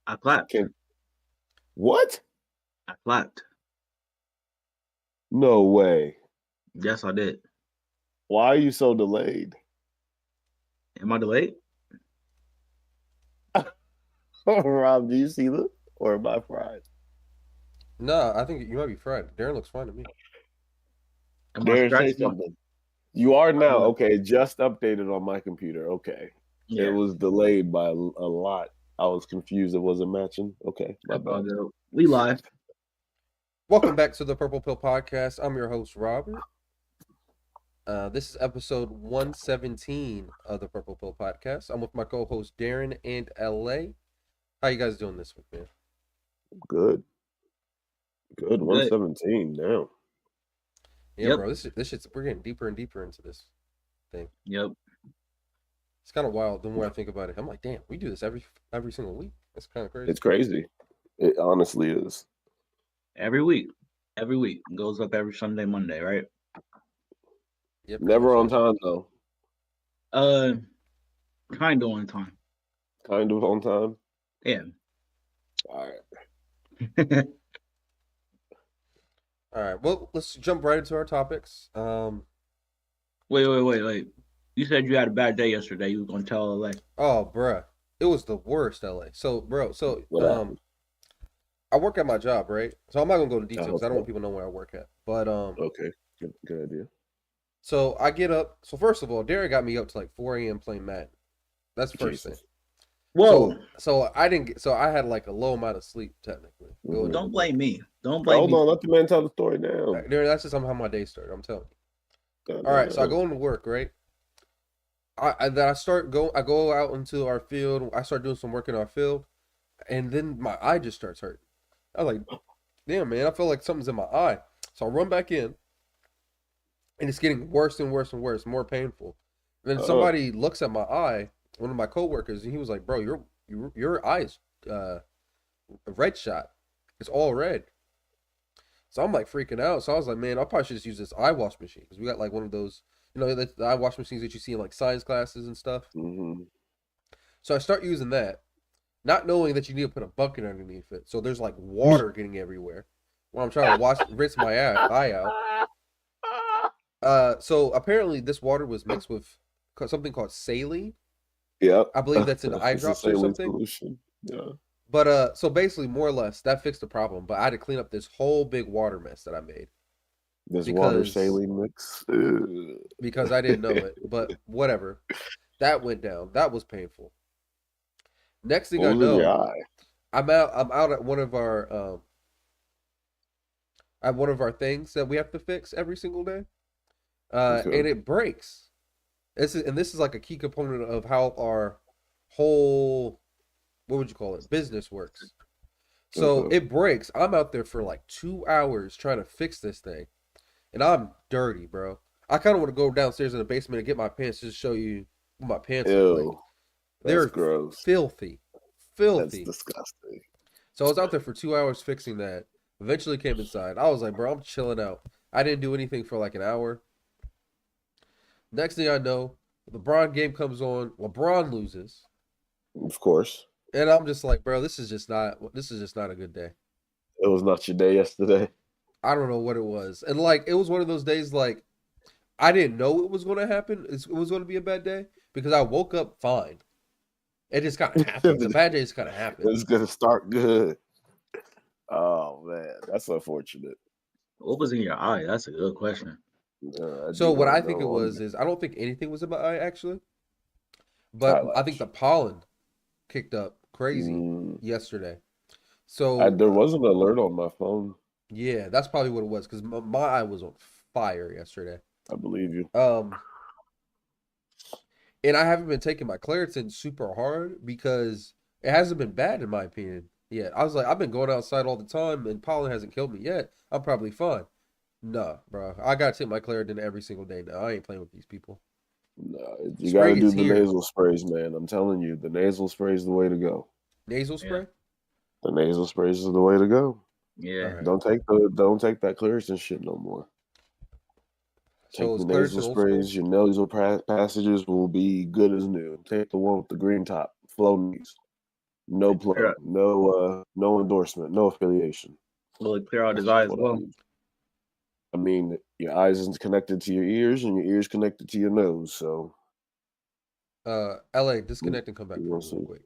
I clapped. Can what? I clapped. No way. Yes, I did. Why are you so delayed? Am I delayed? Rob, do you see this? Or am I fried? No, I think you might be fried. Darren looks fine to me. Am I Darren, say scratching my? something. You are now. Uh, Okay, just updated on my computer. Okay. It yeah, was delayed by a lot. I was confused it wasn't matching. Okay, my that's all bad. good. We live. Welcome back to the Purple Pill Podcast. I'm your host, Robert. This is episode 117 of the Purple Pill Podcast. I'm with my co-host Darren and LA. How you guys doing this week, man? Good. Good. Good. 117 now. Yeah, Yep. bro. This shit's we're getting deeper and deeper into this thing. Yep. It's kind of wild. The more I think about it, I'm like, damn, we do this every single week. That's kind of crazy. It's crazy. It honestly is. Every week. Every week goes up every Sunday, Monday, right? Yep. Never on time though. Uh, kind of on time. Kind of on time. Yeah. All right. All right. Well, let's jump right into our topics. Wait. You said you had a bad day yesterday. You was gonna tell LA. Oh, bruh, it was the worst, LA. So, bro, What happened? I work at my job, right? So I'm not gonna go into details. I don't Okay. want people to know where I work at. But Okay. Good idea. so I get up. So first of all, Derek got me up to like 4 a.m. playing Madden. That's the first Jesus. thing. Whoa! So I didn't get. So I had like a low amount of sleep technically. Mhm. Don't blame me. Don't blame Hold me. on, let the man tell the story now. Derek, that's just how my day started. I'm telling you. No, All right. So I no. go into work, right? Then I go out into our field. I start doing some work in our field, and then my eye just starts hurting. I was like, damn, man, I feel like something's in my eye. So I run back in, and it's getting worse and worse and worse, more painful. And then somebody looks at my eye, one of my coworkers, and he was like, "Bro, your eye is red shot. It's all red." So I'm like freaking out. So I was like, "Man, I probably should just use this eye wash machine because we got like one of those, the eye wash machines that you see in like science classes and stuff." Mm-hmm. So I start using that, not knowing that you need to put a bucket underneath it. So there's like water getting everywhere while I'm trying to rinse my eye out. So apparently this water was mixed with something called saline. Yep. I believe that's in eye It's a drops or saline something. solution. Yeah. But so basically, more or less, that fixed the problem. But I had to clean up this whole big water mess that I made This water because saline mix. because I didn't know it. But whatever, that went down. That was painful. Next thing I What was in your know, eye? I'm out at one of our things that we have to fix every single day, Okay. and it breaks. This is like a key component of how our whole, what would you call it, business works. So Okay. it breaks. I'm out there for like 2 hours trying to fix this thing, and I'm dirty, bro. I kind of want to go downstairs in the basement and get my pants just to show you what my pants look like. Ew. That's They're gross. filthy, That's filthy. disgusting. So I was out there for 2 hours fixing that. Eventually came inside. I was like, bro, I'm chilling out. I didn't do anything for like an hour. Next thing I know, the LeBron game comes on. LeBron loses, Of course. and I'm just like, bro, this is just not a good day. It was not your day yesterday. I don't know what it was, and like it was one of those days like I didn't know it was going to happen. It was going to be a bad day because I woke up fine. It just kind of happened. The bad day just kind of happened. It's gonna start good. Oh man, that's unfortunate. What was in your eye? That's a good question. So what I think it know. was is I don't think anything was in my eye actually, but I think Eyelash. the pollen kicked up crazy Mm, yesterday. So there was an alert on my phone. yeah, that's probably what it was because my eye was on fire yesterday. I believe you. Um, and I haven't been taking my Claritin super hard because it hasn't been bad in my opinion yet. I was like, I've been going outside all the time and pollen hasn't killed me yet. I'm probably fine. Nah, bro, I gotta take my Claritin every single day now. I ain't playing with these people. No, you got to Spring do is the here. nasal sprays, man. I'm telling you, the nasal spray is the way to go. Nasal Yeah. spray. The nasal sprays is the way to go. Yeah. All right. Don't take that Claritin shit no more. So Take is the nasal Claritin old school? sprays. Your passages will be good as new. Take the one with the green top, Flow Knees. No plug, no endorsement, no affiliation. Will it clear out his That's eyes? what I Well, use. I mean, your eyes is connected to your ears, and your ears connected to your nose. So, LA, disconnect and come back you for will me real see. quick.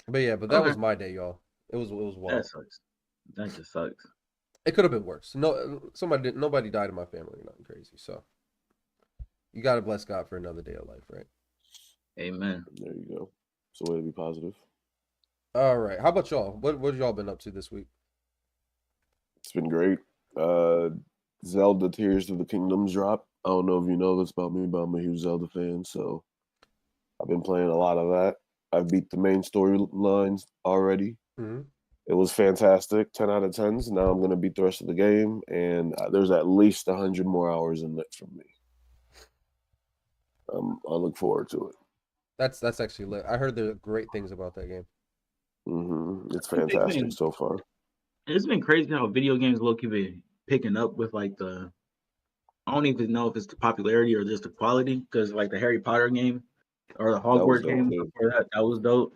But yeah, but that okay. was my day, y'all. It was That wild. sucks. That just sucks. It could have been worse. Nobody died in my family, nothing crazy. So you gotta bless God for another day of life, right? Amen. There you go. It's a way to be positive. All right. How about y'all? What have y'all been up to this week? It's been great. Zelda Tears of the Kingdoms drop. I don't know if you know this about me, but I'm a huge Zelda fan, so I've been playing a lot of that. I've beat the main storylines already. Mm-hmm. It was fantastic, 10 out of 10s. Now I'm going to beat the rest of the game, and there's at least 100 more hours in it from me. I look forward to it. That's actually lit. I heard there are great things about that game. It's fantastic so far. It's been crazy how video games low-key been picking up with like the. I don't even know if it's the popularity or just the quality, because like the Harry Potter game or the was Hogwarts dope, game too. before that was dope.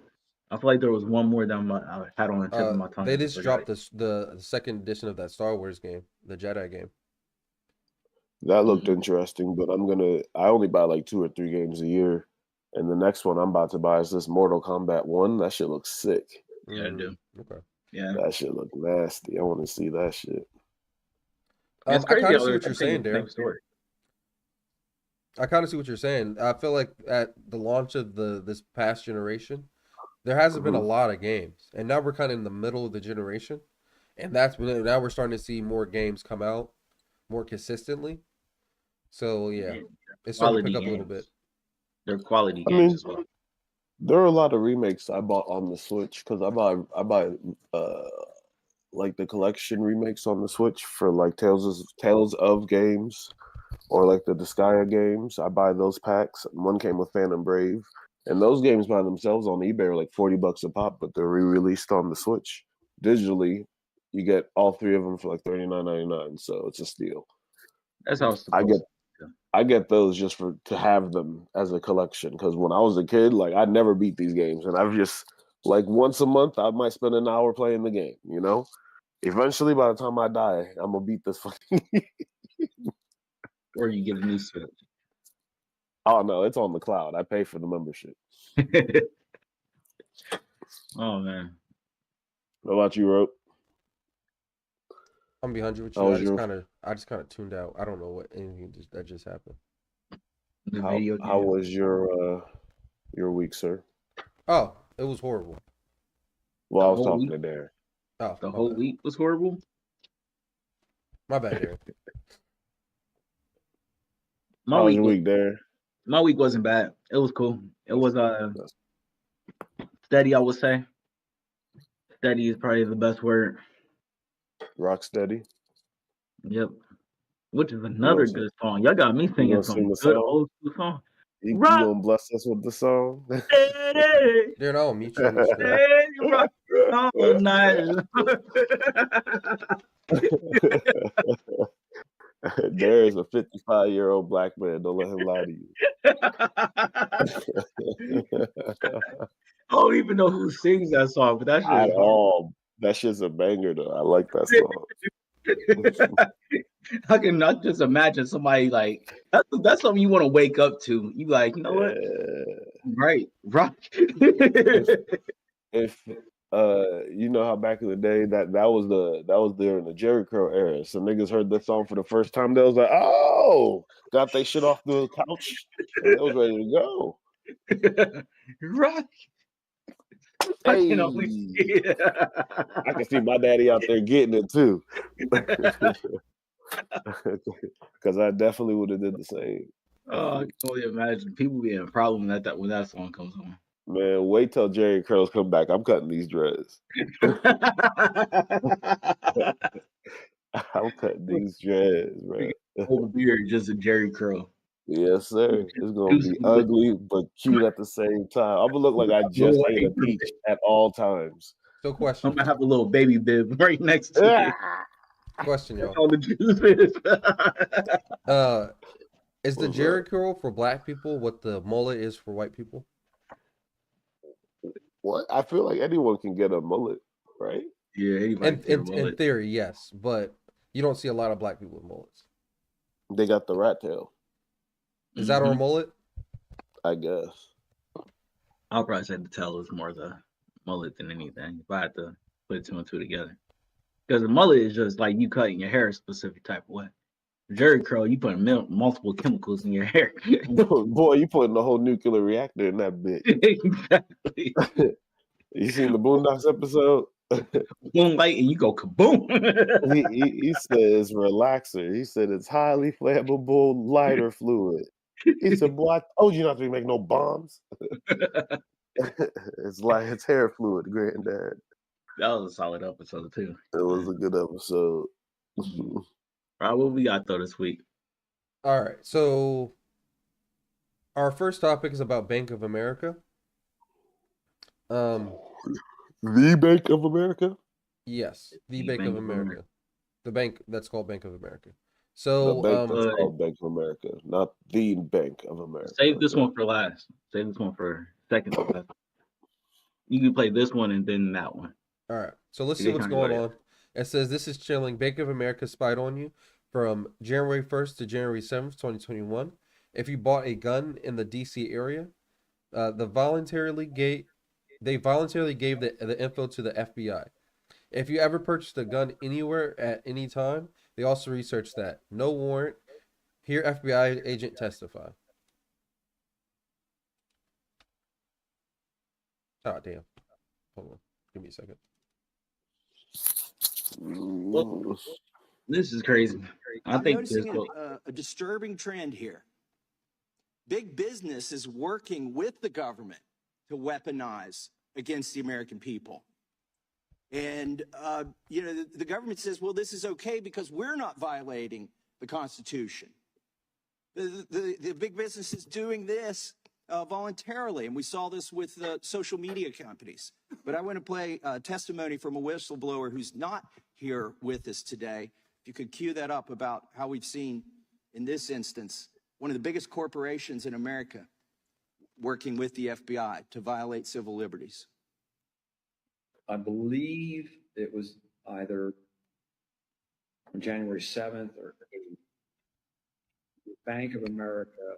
I feel like there was one more that I had on the tip of my tongue. They I just forgot dropped the second edition of that Star Wars game, the Jedi game. That looked interesting, but I only buy like 2 or 3 games a year. And the next one I'm about to buy is this Mortal Kombat 1. That shit looks sick. Yeah, I do. Okay. Yeah. That shit look nasty. I want to see that shit. It's I crazy kind of how see they're what you're taking saying, the same Darren. story. I kind of see what you're saying. I feel like at the launch of this past generation, there hasn't been a lot of games, and now we're kind of in the middle of the generation, and now we're starting to see more games come out more consistently. So yeah, Yeah, it's starting to quality pick up a little games. bit. They're quality I games mean, as well. there are a lot of remakes I bought on the Switch because I buy like the collection remakes on the Switch for like Tales of games or like the Disgaea games. I buy those packs. One came with Phantom Brave, and those games by themselves on eBay are like $40 a pop, but they're re-released on the Switch digitally. You get all 3 of them for like $39.99, so it's a steal. That's how it's supposed I get those just to have them as a collection because when I was a kid, like I never beat these games, and I've just like once a month I might spend an hour playing the game. You know, eventually by the time I die, I'm gonna beat this fucking. Or you get a new Switch. Oh no, it's on the cloud. I pay for the membership. Oh man. What about you, Rope? I'm gonna be 100 with How you. was I just kind of tuned out. I don't know what anything that just happened. The video How game. was your week, sir? Oh, it was horrible. Well, I was whole talking week? to Darren. Oh, The my whole bad. week was horrible. My bad, Darren. How was your week, Darren? My week wasn't bad. It was cool. It was steady, I would say. Steady is probably the best word. Rock steady. Yep. Which is another sing- good song. Y'all got me You singing gonna some sing the good song? old school song. You Rock gonna bless us with the song? steady, Darren, I'll mute you on the screen. steady, rock all night. There is a 55-year-old black man. Don't let him lie to you. I don't even know who sings that song, but that shit At is all. That shit's a banger, though. I like that song. I can not just imagine somebody like that's something you want to wake up to. You like, you know what? Right, rock. If you know how back in the day that was during the Jerry Curl era. So niggas heard this song for the first time. They was like, oh, got they shit off the couch. And they was ready to go. Rock. Hey. I can only see it. I can see my daddy out there getting it too. Because I definitely would have did the same. Oh, I can only imagine people being a problem when that song comes on. Man, wait till Jerry Curls come back. I'm cutting these dreads. I'm cutting these dreads, bro. Over beard, just a Jerry curl. Yes, sir. It's gonna be ugly but cute at the same time. I'm gonna look like I just ate a peach at all times. So, question. I'm gonna have a little baby bib right next to it. Question, y'all. All the juices. Is the Jerry curl for black people what the mullet is for white people? What? I feel like anyone can get a mullet, right? Yeah, anybody And can in mullet. theory, yes, but you don't see a lot of black people with mullets. They got the rat tail, Is that our Mhm. mullet? I guess. I'll probably say the tail is more the mullet than anything. If I had to put two and two together, because the mullet is just like you cutting your hair a specific type of way. Jerry curl, you put multiple chemicals in your hair. Boy, you putting the whole nuclear reactor in that bitch. Exactly. You seen the Boondocks episode? Moonlight, and you go kaboom. He says relaxer. He said it's highly flammable lighter fluid. He said, "Boy, I told you not to make no bombs." It's like it's hair fluid, granddad. That was a solid episode too. It was a good episode. All right, what we got though this week? All right, so our first topic is about Bank of America. The Bank of America? Yes, the The Bank of Bank of America. The bank that's called Bank of America. The So, bank that's called Bank of America, not the Bank of America. Save this one for last. Save this one for second to last. You can play this one and then that one. all right, so let's You see can what's kinda go going ahead. on. It says this is chilling. Bank of America spied on you from January 1st to January 7th, 2021. If you bought a gun in the DC area, they voluntarily gave the info to the FBI. If you ever purchased a gun anywhere at any time, they also researched that. No warrant. Here, FBI agent testify. Oh, damn. Hold on. Give me a second. This is crazy. I I'm think this noticing a disturbing trend here. Big business is working with the government to weaponize against the American people. And, the government says, well, this is okay because we're not violating the Constitution. The big business is doing this voluntarily, and we saw this with social media companies. But I want to play testimony from a whistleblower who's not here with us today. If you could cue that up about how we've seen, in this instance, one of the biggest corporations in America working with the FBI to violate civil liberties. I believe it was either on January 7th or 8th. The Bank of America,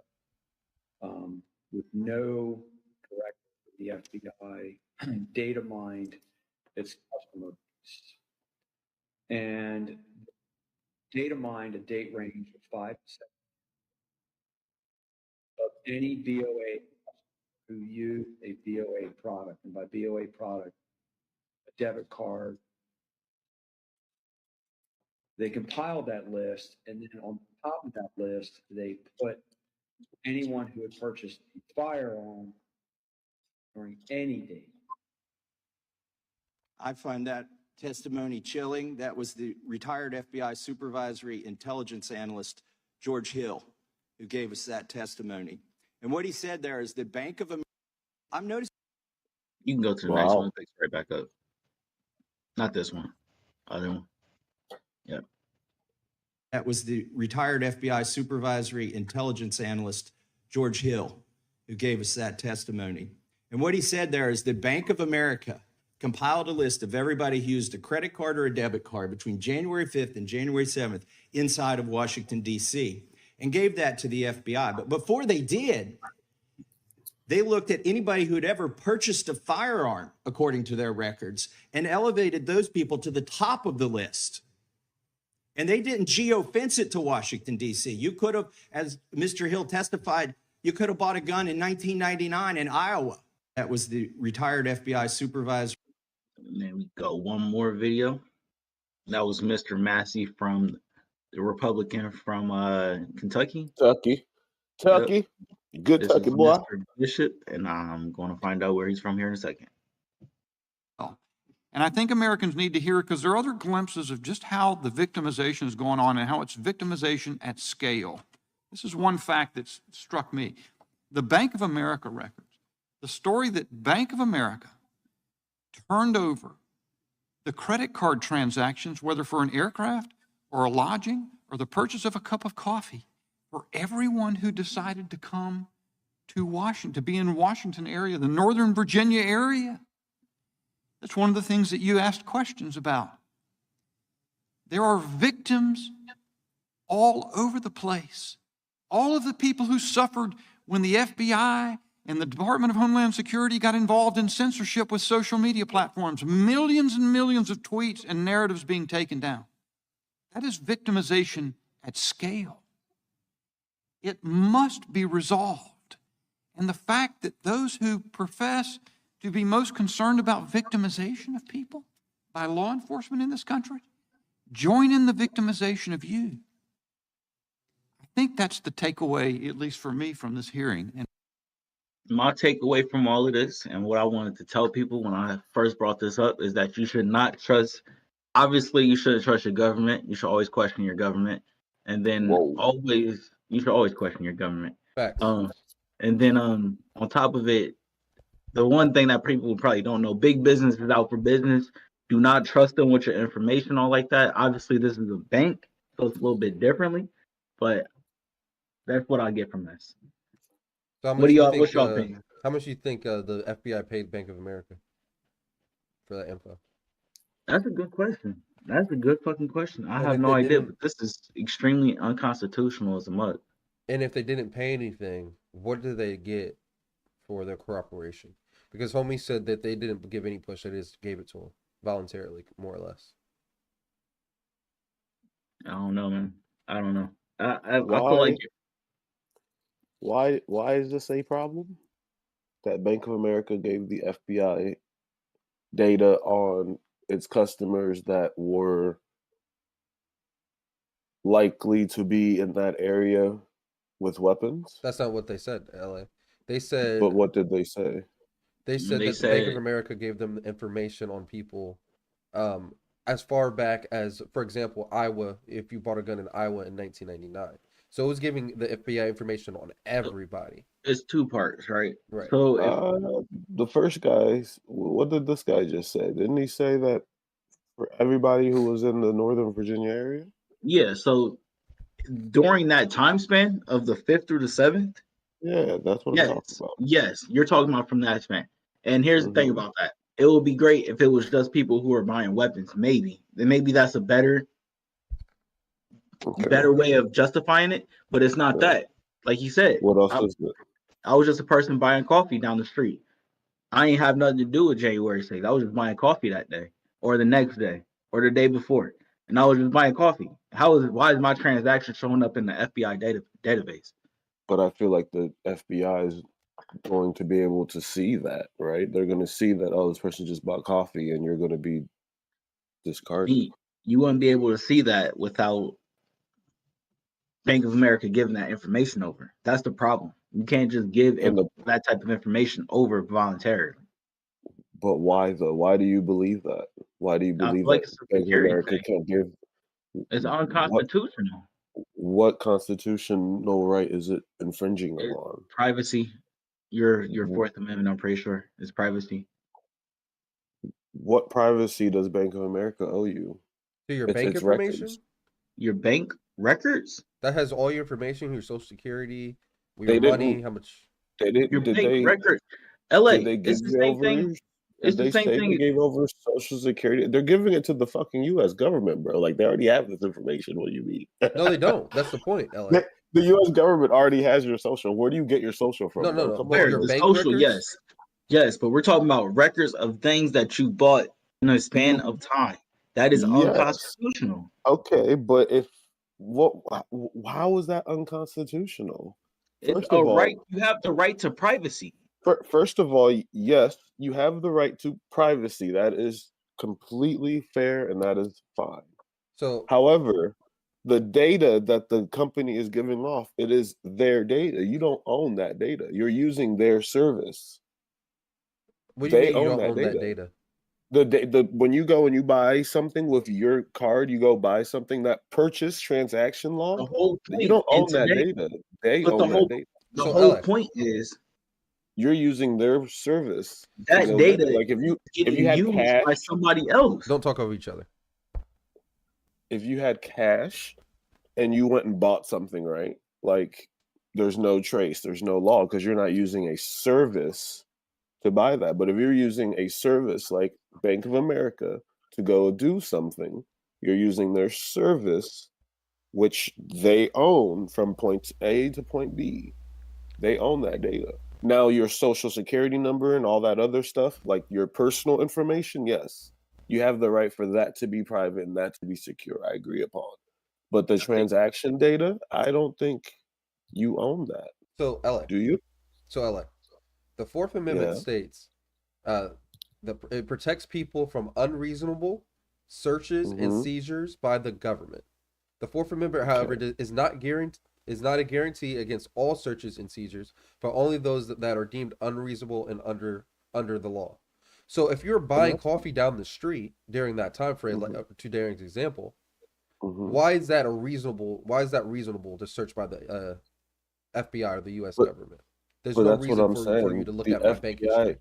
with no directive from the FBI, data mined its customer base. And data mined a date range of 5 to 7 of any BOA who used a BOA product. And by BOA product, a debit card. They compiled that list, and then on top of that list, they put anyone who had purchased a firearm during any date. I find that testimony chilling. That was the retired FBI supervisory intelligence analyst, George Hill, who gave us that testimony. And what he said there is the Bank of America. I'm noticing. You can go to the next one. Takes right back up. Not this one. Other one. Yep. That was the retired FBI supervisory intelligence analyst, George Hill, who gave us that testimony. And what he said there is the Bank of America compiled a list of everybody who used a credit card or a debit card between January 5th and January 7th inside of Washington, D.C., and gave that to the FBI. But before they did, they looked at anybody who had ever purchased a firearm, according to their records, and elevated those people to the top of the list. And they didn't geofence it to Washington, D.C. You could have, as Mr. Hill testified, you could have bought a gun in 1999 in Iowa. That was the retired FBI supervisor. And then we go one more video. That was Mr. Massey from the Republican from Kentucky. Kentucky. Good This Kentucky is boy. Mr. Bishop, and I'm going to find out where he's from here in a second. And I think Americans need to hear it because there are other glimpses of just how the victimization is going on and how it's victimization at scale. This is one fact that struck me. The Bank of America records, the story that Bank of America turned over the credit card transactions, whether for an aircraft or a lodging or the purchase of a cup of coffee, for everyone who decided to come to Washington, to be in Washington area, the Northern Virginia area. That's one of the things that you asked questions about. There are victims all over the place. All of the people who suffered when the FBI and the Department of Homeland Security got involved in censorship with social media platforms, millions and millions of tweets and narratives being taken down. That is victimization at scale. It must be resolved. And the fact that those who profess to be most concerned about victimization of people by law enforcement in this country join in the victimization of you. I think that's the takeaway, at least for me, from this hearing. And My takeaway from all of this, and what I wanted to tell people when I first brought this up, is that you should not trust. Obviously, you shouldn't trust your government. You should always question your government, and then Whoa. you should always question your government. Facts. And then on top of it, the one thing that people probably don't know: big business is out for business. Do not trust them with your information, all like that. Obviously, this is a bank, so it's a little bit differently, but that's what I get from this. So how What much do you y'all? think, What's y'all opinion? how much you think the FBI paid Bank of America for that info? That's a good question. That's a good fucking question. I And have if no they idea, didn't- but this is extremely unconstitutional as a mug. And if they didn't pay anything, what did they get for their cooperation? Because homie said that they didn't give any push; they just gave it to him voluntarily, more or less. I don't know, man. I don't know. I feel Why? like Why is this a problem? That Bank of America gave the FBI data on its customers that were likely to be in that area with weapons. That's not what they said, LA. They said But what did they say? they said they that the Bank of said America gave them information on people as far back as, for example, Iowa, if you bought a gun in Iowa in 1999. So it was giving the FBI information on everybody. it's two parts, right? Right. So if The first guy, what did this guy just say? Didn't he say that for everybody who was in the Northern Virginia area? yeah, so during that time span of the 5th through the 7th, Yeah, that's what I'm talking yes, about. yes, you're talking about from that span. And here's the thing Mhm. about that: it would be great if it was just people who are buying weapons. Maybe, then maybe that's a better Okay. way of justifying it. But it's not Yeah. that. Like you said, What else is it? I was just a person buying coffee down the street. I ain't have nothing to do with January 6th. I was just buying coffee that day, or the next day, or the day before, and I was just buying coffee. Why is my transaction showing up in the FBI database? But I feel like the FBI is going to be able to see that, right? They're going to see that, oh, this person just bought coffee, and you're going to be discarded. You wouldn't be able to see that without Bank of America giving that information over. That's the problem. You can't just give And that type of information over voluntarily. but why though? Why do you believe that? Why do you I feel believe like that it's a Bank of security America thing. can't give? It's What unconstitutional. what constitutional right is it infringing It's upon? privacy. Your Wh- Fourth Amendment, I'm pretty sure, is privacy. What privacy does Bank of America owe you? To your It's bank its information? records. Your bank records, That has all your information, your social security, your They money, didn't. how much. They your didn't. Did bank they? records. LA, Did they it's give the you same over? thing. Did It's the they same say they thing. gave over Social Security? They're giving it to the fucking U.S. government, bro. Like they already have this information. What do you mean? No, they don't. That's the point, LA. The U.S. government already has your social. Where do you get your social from, No, bro? no. Come But on, your bro. The bank social, records? yes, but we're talking about records of things that you bought in a span of time. That is Yes. unconstitutional. Okay, but how is that unconstitutional? It's First a of all, right. You have the right to privacy. first of all, yes, you have the right to privacy. That is completely fair and that is fine. So However, the data that the company is giving off, it is their data. You don't own that data. You're using their service. what do you They mean you own don't that own that data. data? When you go and you buy something with your card, you go buy something, that purchase transaction The log, whole you point, don't and own that today, data. They but the own that whole data. the So, whole LA, point is You're using their service to that go get data it. Like is if you getting had used by cash, somebody else. don't talk over each other. if you had cash and you went and bought something, right? Like there's no trace, there's no law because you're not using a service to buy that. But if you're using a service like Bank of America to go do something, you're using their service, which they own from point A to point B. They own that data. Now, your social security number and all that other stuff, like your personal information, yes, you have the right for that to be private and that to be secure. I agree upon. But the transaction data, I don't think you own that. So, LA. Do you? So, LA. The Fourth Amendment Yeah. states it protects people from unreasonable searches and Mhm. seizures by the government. The Fourth Amendment, however, is not a guarantee against all searches and seizures, but only those that are deemed unreasonable and under the law. So if you're buying coffee down the street during that time frame, like to Darren's example, Mhm. why is that reasonable to search by the FBI or the U.S. But- government? There's But no that's what reason I'm for saying. you to look The at my bank history.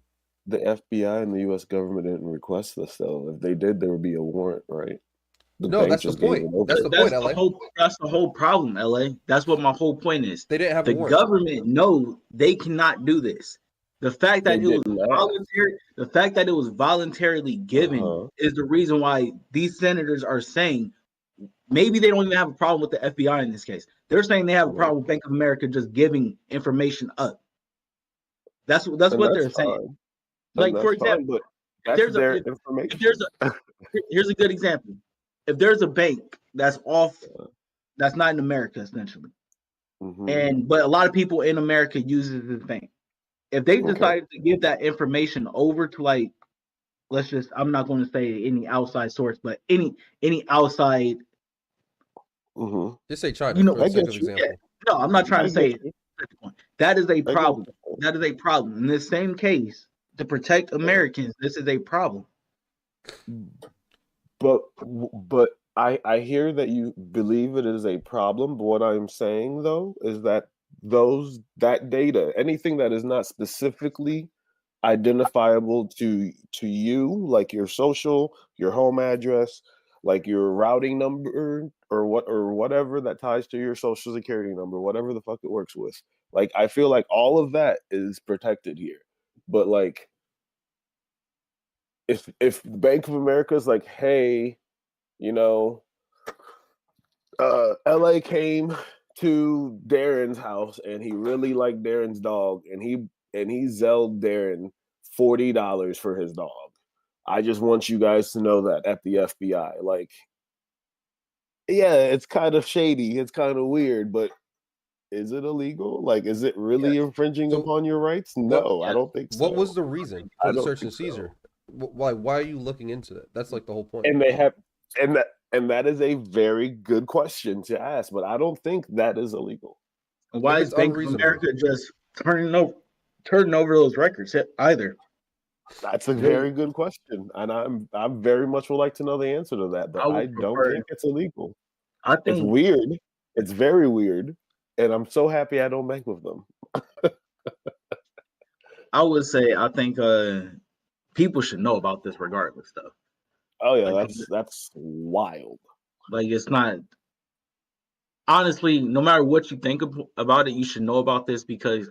The FBI and the U.S. government didn't request this, though. If they did, there would be a warrant, right? The No, bank that's the just gave point. it over. That's the That's point, LA. that's the whole problem, LA. That's what my whole point is. They didn't have a The warrant. government know they cannot do this. The fact that They it was didn't ask. voluntary, the fact that it was voluntarily given Uh-huh. is the reason why these senators are saying maybe they don't even have a problem with the FBI in this case. They're saying they have a problem with Bank of America just giving information up. That's And what they're that's saying. fine. Like, And for that's fine, example, but if that's there's their if information. there's here's a good example. If there's a bank that's that's not in America essentially, Mhm. but a lot of people in America uses this bank. If they Okay. decided to give that information over to, like, I'm not going to say any outside source, but any outside. Mhm. Just say China You know, for the I sake get of you. example. No, I'm not trying I to say get you. that is a I get problem. what you're saying. That is a problem. In this same case, to protect Americans, this is a problem. But I hear that you believe it is a problem. But what I'm saying though is that that data, anything that is not specifically identifiable to you, like your social, your home address, like your routing number or whatever that ties to your social security number, whatever the fuck it works with. Like I feel like all of that is protected here. But like if Bank of America is like, hey, you know, LA came to Darren's house and he really liked Darren's dog and he zelled Darren $40 for his dog. I just want you guys to know that at the FBI. Like, yeah, it's kind of shady, it's kind of weird, but is it illegal? Like, is it really infringing So, upon your rights? No, I don't think so. What was the reason I for the don't search and think so. seizure? Why are you looking into that? That's like the whole point. And they have and that is a very good question to ask, but I don't think that is illegal. And why If is it's Bank of unreasonable. America just turning over those records either? That's a very good question, and I very much would like to know the answer to that, but I don't think it's illegal. I It's think weird. It's very weird, and I'm so happy I don't bank with them. I would say I think people should know about this regardless, though. Oh yeah, Like, that's wild. Like, it's not, honestly, no matter what you think about it, you should know about this because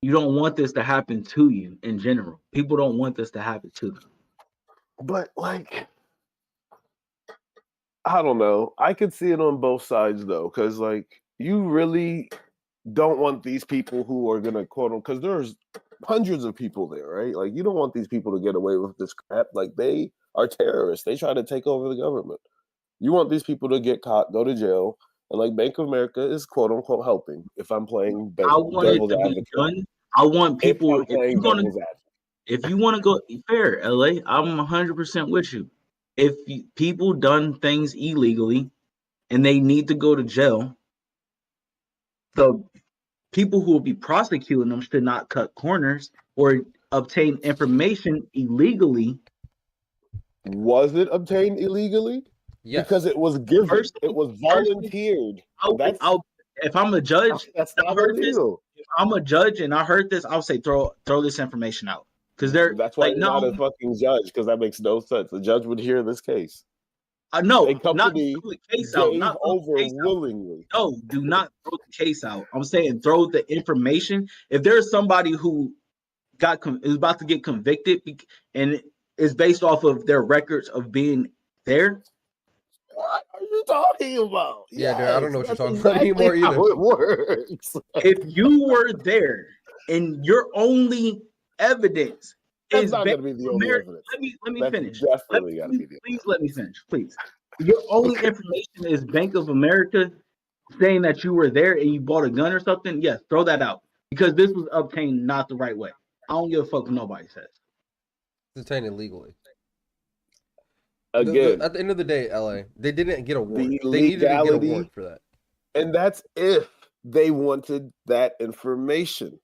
you don't want this to happen to you in general. People don't want this to happen to them. But like, I don't know. I could see it on both sides though, because like you really don't want these people who are gonna quote them, because there's hundreds of people there, right? Like you don't want these people to get away with this crap. Like they are terrorists. They try to take over the government. You want these people to get caught, go to jail, and like Bank of America is quote unquote helping. If I'm playing I want it devil's to be advocate, done. I want if people, I'm playing devil's advocate. if you want to go fair, LA, I'm 100% with you. If people done things illegally and they need to go to jail, the people who will be prosecuting them should not cut corners or obtain information illegally. Was it obtained illegally? Yes. Because it was given. Personally- It was volunteered. If I'm a judge, That's I not heard this. illegal. if I'm a judge and I heard this, I'll say throw this information out because That's why like, you're not a fucking judge, because that makes no sense. The judge would hear this case. No, A not company throw the case out. Gave Not throw over the case out. willingly. No, do not throw the case out. I'm saying throw the information. If there's somebody who is about to get convicted, and it's based off of their records of being there. What are you talking about? Yeah, dude, I don't know what you're That's talking about exactly anymore either. how it works. If you were there and your only evidence That's is not Bank going to be the of only America, evidence. let me That's finish. definitely got to be the Please let me finish, please. Your only Okay. information is Bank of America saying that you were there and you bought a gun or something. Yes, throw that out because this was obtained not the right way. I don't give a fuck what nobody says. It's obtained illegally. Again, At the end of the day, LA, they didn't get a warrant. the They needed to get a legality, warrant for that. and that's if they wanted that information.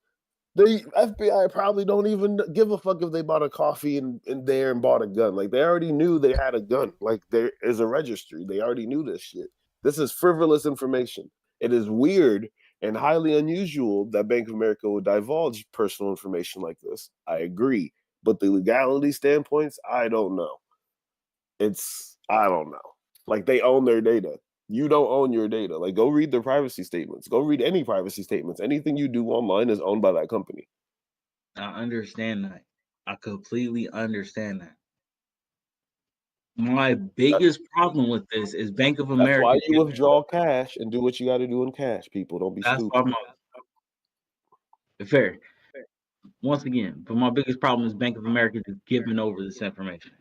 The FBI probably don't even give a fuck if they bought a coffee in there and bought a gun. Like, they already knew they had a gun. Like, there is a registry. They already knew this shit. This is frivolous information. It is weird and highly unusual that Bank of America would divulge personal information like this. I agree. But the legality standpoints, I don't know. I don't know. Like, they own their data. You don't own your data. Like, go read their privacy statements. Go read any privacy statements. Anything you do online is owned by that company. I understand that. I completely understand that. My biggest problem with this is Bank of That's America. why you withdraw cash and do what you got to do in cash, people. Don't be That's why stupid. fair. Once again, but my biggest problem is Bank of America just giving over this information.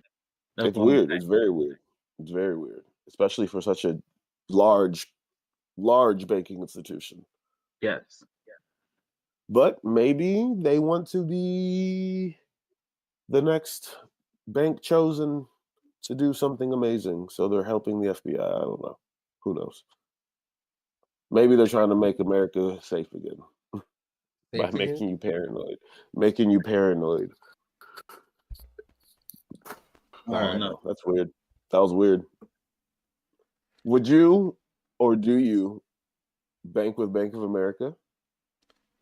That's It's what I'm weird. saying. It's very weird. It's very weird, especially for such a large banking institution. Yes. But maybe they want to be the next bank chosen to do something amazing. So they're helping the FBI. I don't know. Who knows? Maybe they're trying to make America safe again by making you paranoid. Making you paranoid. I don't know. That's weird. That was weird. Would you or do you bank with Bank of America?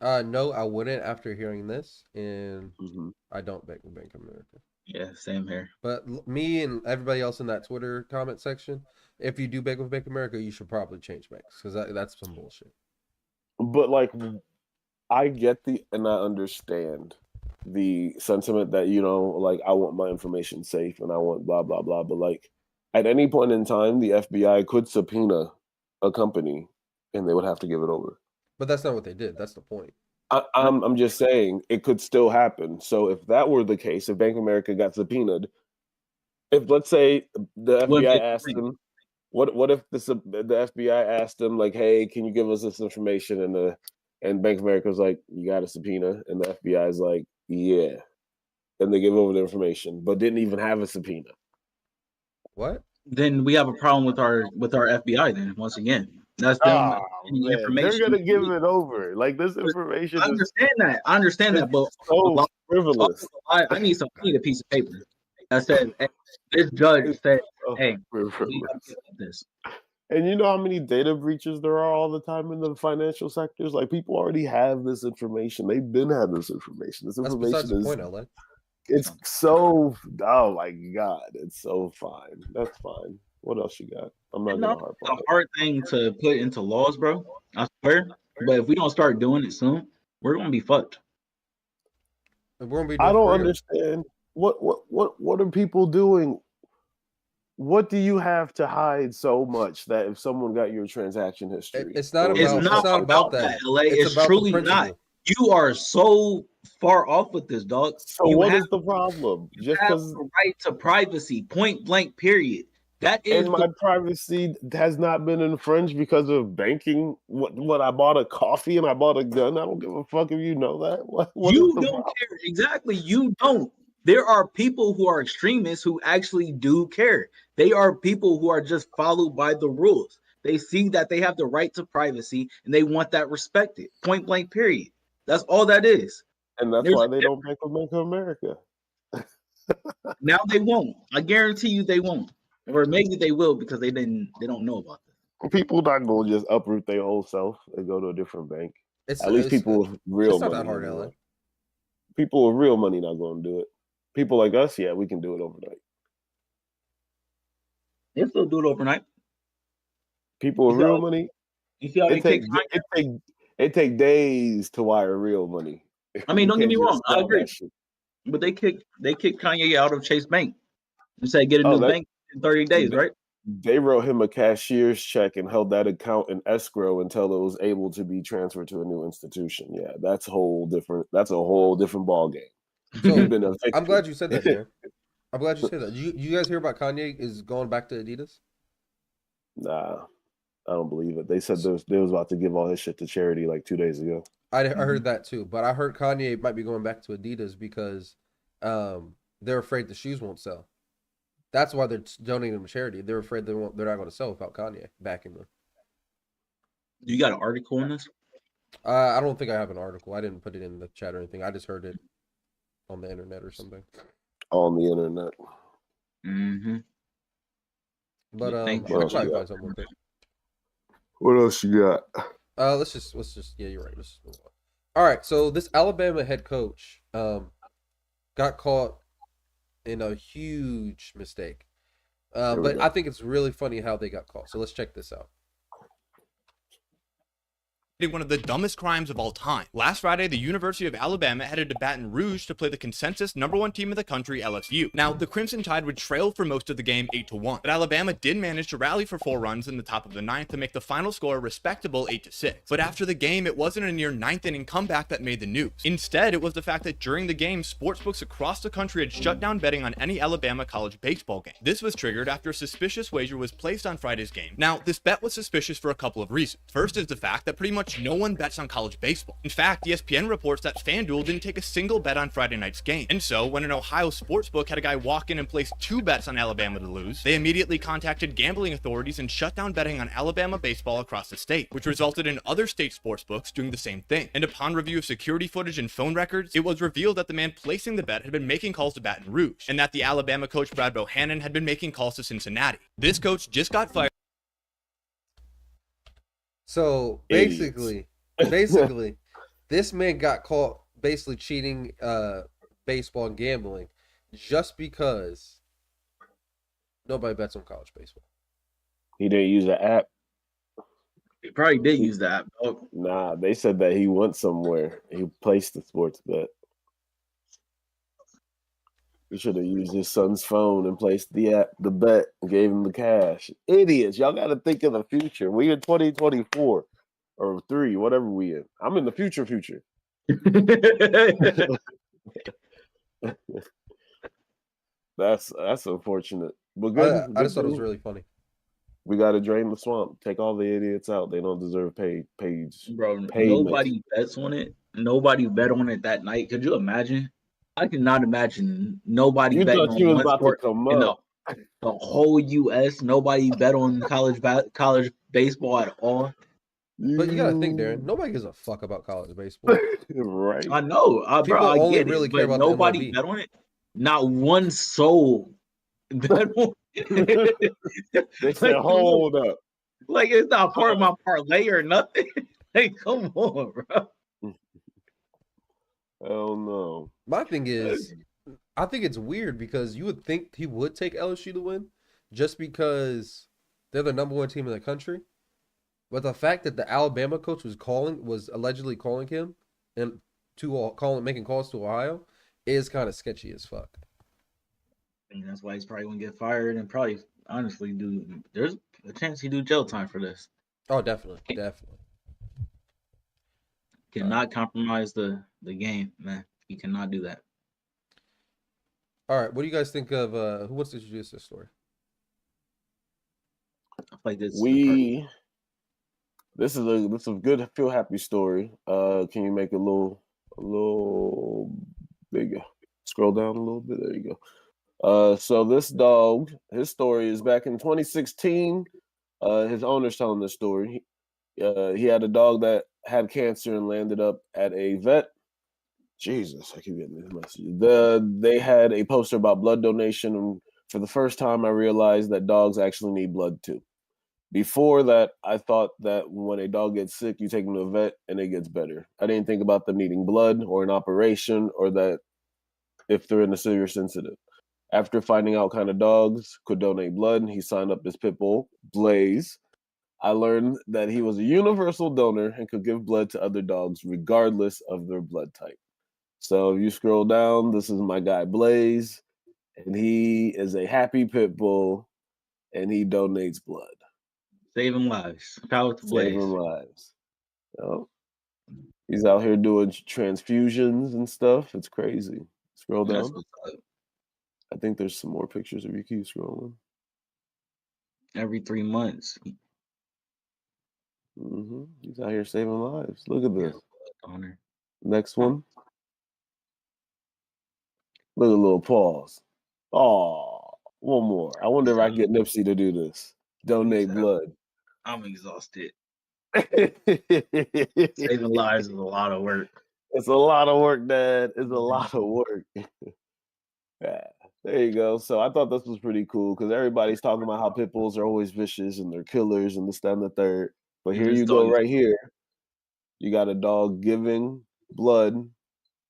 No, I wouldn't after hearing this, and Mhm. I don't bank with Bank of America. Yeah, same here. But me and everybody else in that Twitter comment section, if you do bank with Bank of America, you should probably change banks because that's some bullshit. But like, I get and I understand the sentiment that, like, I want my information safe and I want blah blah blah. But like, at any point in time, the FBI could subpoena a company and they would have to give it over. But that's not what they did. That's the point. I'm just saying it could still happen. So if that were the case, if Bank of America got subpoenaed, if let's say the FBI asked them, what if the FBI asked them like, hey, can you give us this information? And Bank of America was like, you got a subpoena, and the FBI is like, yeah, and they give over the information, but didn't even have a subpoena. What? Then we have a problem with our FBI. Then once again, that's them. Man, they're gonna give it over. Like, this information. I understand that, but so frivolous. I need a piece of paper that says, hey, this judge said, hey, we gotta get this. And you know how many data breaches there are all the time in the financial sectors? Like, people already have this information. They've been having this information. This information That's besides the point, LA. It's so, oh my God, it's so fine. That's fine. What else you got? I'm not gonna harp on it. It's a hard thing to put into laws, bro. I swear. But if we don't start doing it soon, we're gonna be fucked. I don't understand. What are people doing? What do you have to hide so much that if someone got your transaction history? It's not about that. LA. It's truly not. You are so far off with this, dog. So what is the problem? Just because the right to privacy, point blank, period. That is, and my privacy has not been infringed because of banking. What I bought a coffee and I bought a gun. I don't give a fuck if you know that. What you don't care. Exactly, you don't. There are people who are extremists who actually do care. They are people who are just followed by the rules. They see that they have the right to privacy and they want that respected. Point blank, period. That's all that is. And that's why they don't bank with Bank of America. Now they won't. I guarantee you they won't. Or maybe they will because they don't know about this. People not going to just uproot their whole self and go to a different bank. At least people with real money. It's not that hard, LA. People with real money not going to do it. People like us, yeah, we can do it overnight. They still do it overnight. People with real money. You see how it take days to wire real money. I mean, You don't get can't me just wrong, I sell agree. that shit. But they kicked Kanye out of Chase Bank and said get a Oh, new that bank in 30 days, right? they wrote him a cashier's check and held that account in escrow until it was able to be transferred to a new institution. Yeah, that's a whole different ball game. So He's been I'm evicted. glad you said that, Darren. I'm glad you said that. You guys hear about Kanye is going back to Adidas? Nah, I don't believe it. They said they was about to give all his shit to charity like 2 days ago. I heard that too, but I heard Kanye might be going back to Adidas because they're afraid the shoes won't sell. That's why they're donating them to charity. They're afraid they're not going to sell without Kanye backing them. You got an article on this? I don't think I have an article. I didn't put it in the chat or anything. I just heard it on the internet or something. On the internet. Mm-hmm. But Yeah, I thank can you. probably find something with it. What else you got? Let's just yeah, you're right. Let's move on. All right, so this Alabama head coach got caught in a huge mistake. But I think it's really funny how they got caught. So let's check this out. One of the dumbest crimes of all time. Last Friday, the University of Alabama headed to Baton Rouge to play the consensus #1 team of the country, LSU. Now, the Crimson Tide would trail for most of the game 8-1, but Alabama did manage to rally for 4 runs in the top of the 9th to make the final score a respectable 8-6. But after the game, it wasn't a near 9th inning comeback that made the news. Instead, it was the fact that during the game, sportsbooks across the country had shut down betting on any Alabama college baseball game. This was triggered after a suspicious wager was placed on Friday's game. Now, this bet was suspicious for a couple of reasons. First is the fact that pretty much no one bets on college baseball. In fact, ESPN reports that FanDuel didn't take a single bet on Friday night's game. And so, when an Ohio sportsbook had a guy walk in and place 2 bets on Alabama to lose, they immediately contacted gambling authorities and shut down betting on Alabama baseball across the state, which resulted in other state sportsbooks doing the same thing. And upon review of security footage and phone records, it was revealed that the man placing the bet had been making calls to Baton Rouge, and that the Alabama coach Brad Bohannon had been making calls to Cincinnati. This coach just got fired. So basically, this man got caught basically cheating baseball and gambling just because nobody bets on college baseball. He didn't use the app. He probably did use that. Oh, Nah, they said that he went somewhere. He placed the sports bet. He should have used his son's phone and placed the bet, and gave him the cash. Idiots. Y'all got to think of the future. We in 2024 or 3, whatever we in. I'm in the future. That's unfortunate. But good. I just thought it was really funny. We got to drain the swamp. Take all the idiots out. They don't deserve page. Bro, payment. nobody bets on it. Nobody bet on it that night. Could you imagine? I cannot imagine nobody You betting thought on you was one about sport to come in up. the whole U.S. Nobody bet on college baseball at all. But you gotta think, Darren. Nobody gives a fuck about college baseball. Right. I know, bro. People I only get really it, care but about the nobody MLB. bet on it. Not one soul bet on it. They said, Like, hold up. Like it's not part of my parlay or nothing. Hey, come on, bro. Hell no. My thing is, I think it's weird because you would think he would take LSU to win just because they're the #1 team in the country. But the fact that the Alabama coach was allegedly calling him and making calls to Ohio is kind of sketchy as fuck. And that's why he's probably gonna get fired and probably honestly there's a chance he do jail time for this. Oh, definitely. Cannot compromise the game, man. He cannot do that. All right, what do you guys think of who wants to introduce this story? I feel like this. This is a good feel happy story. Can you make it a little bigger? Scroll down a little bit. There you go. So this dog, his story is back in 2016. His owner's telling this story. He had a dog that had cancer and landed up at a vet. Jesus, I keep getting this message. They had a poster about blood donation, and for the first time, I realized that dogs actually need blood too. Before that, I thought that when a dog gets sick, you take them to a vet and it gets better. I didn't think about them needing blood or an operation or that if they're in a serious incident. After finding out what kind of dogs could donate blood, he signed up his pit bull, Blaze. I learned that he was a universal donor and could give blood to other dogs regardless of their blood type. So if you scroll down, this is my guy Blaze, and he is a happy pit bull, and he donates blood, Saving lives. Shout out to Blaze. saving lives. So, he's out here doing transfusions and stuff. It's crazy. Scroll That's down. what's up. I think there's some more pictures if you keep scrolling. Every 3 months. He's out here saving lives. Look at this. Donor. Next one. Look at a little pause. Oh, one more. I wonder if I can get Nipsey to do this. Donate blood. I'm exhausted. It's Saving lives is a lot of work. a lot of work, Dad. It's a lot of work. Yeah, there you go. So I thought this was pretty cool because everybody's talking about how pit bulls are always vicious and they're killers and this, that, and the third. But here This you go, dog is- right here. You got a dog giving blood,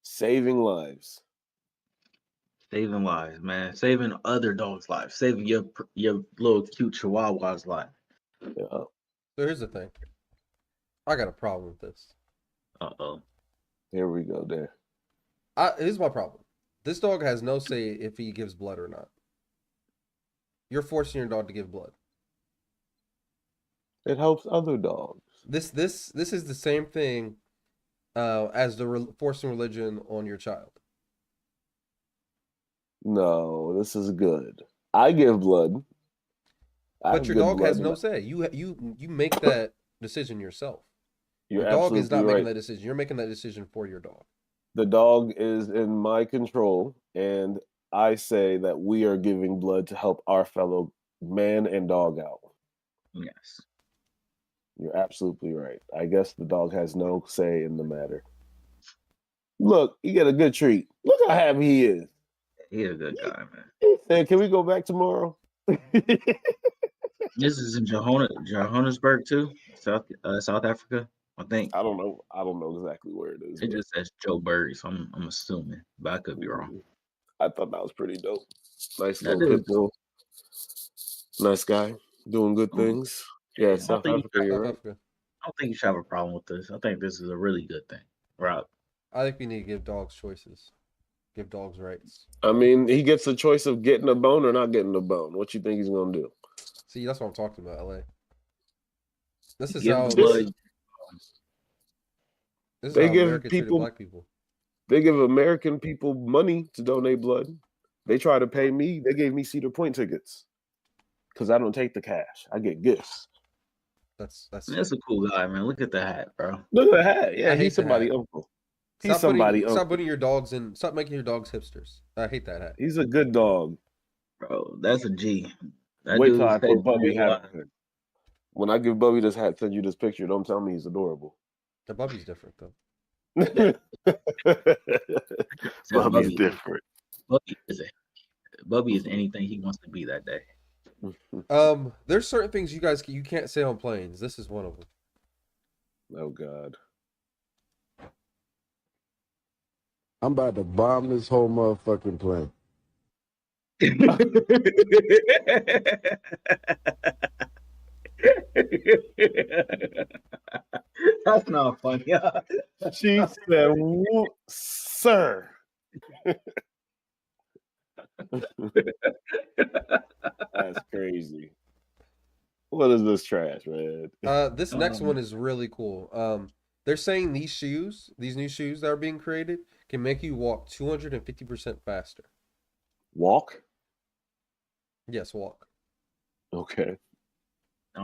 saving lives. Saving lives, man. Saving other dogs' lives. Saving your little cute Chihuahua's life. Yeah. So here's the thing. I got a problem with this. Uh-oh. Here we go, there. Here's my problem. This dog has no say if he gives blood or not. You're forcing your dog to give blood. It helps other dogs. This is the same thing as forcing religion on your child. No, this is good. I give blood. I But have your good dog blood has in no my- say. You make that decision yourself. You're Your dog is absolutely not making right. that decision. You're making that decision for your dog. The dog is in my control, and I say that we are giving blood to help our fellow man and dog out. Yes. You're absolutely right. I guess the dog has no say in the matter. Look, you get a good treat. Look how happy he is. He's a good guy, man. He said, "Can we go back tomorrow?" This is in Johannesburg too, South Africa. I think I don't know. I don't know exactly where it is. it but just says Joburg, so I'm assuming, but I could be wrong. I thought that was pretty dope. Nice That little is. pit bull. Nice guy. Doing good things. Yeah, South think- Africa, you're South right. Africa. I don't think you should have a problem with this. I think this is a really good thing. Rob. I think we need to give dogs choices. Give dogs rights. I mean, he gets the choice of getting a bone or not getting a bone. What you think he's gonna do? See, that's what I'm talking about, LA. This is Give how blood. this is They how give America treated people- black people. They give American people money to donate blood. They try to pay me. They gave me Cedar Point tickets because I don't take the cash. I get gifts. That's That's a cool guy, man. Look at the hat, bro. Look at that. Yeah, I hate he's the somebody hat. uncle. He's somebody uncle. Stop putting your dogs in. Stop making your dogs hipsters. I hate that hat. He's a good dog. Bro, that's a G. That Wait dude till I stays put Bubby very hat. on him. When I give Bubby this hat, send you this picture. Don't tell me he's adorable. The Bubby's different though. Bubby's different. Bubby is anything he wants to be that day. There's certain things you can't say on planes. This is one of them. Oh God. I'm about to bomb this whole motherfucking plane. That's not funny. She said, "Whoop, sir." That's crazy. What is this trash, man? This next one is really cool. They're saying these new shoes that are being created, can make you walk 250% faster. Walk? Yes, walk. Okay.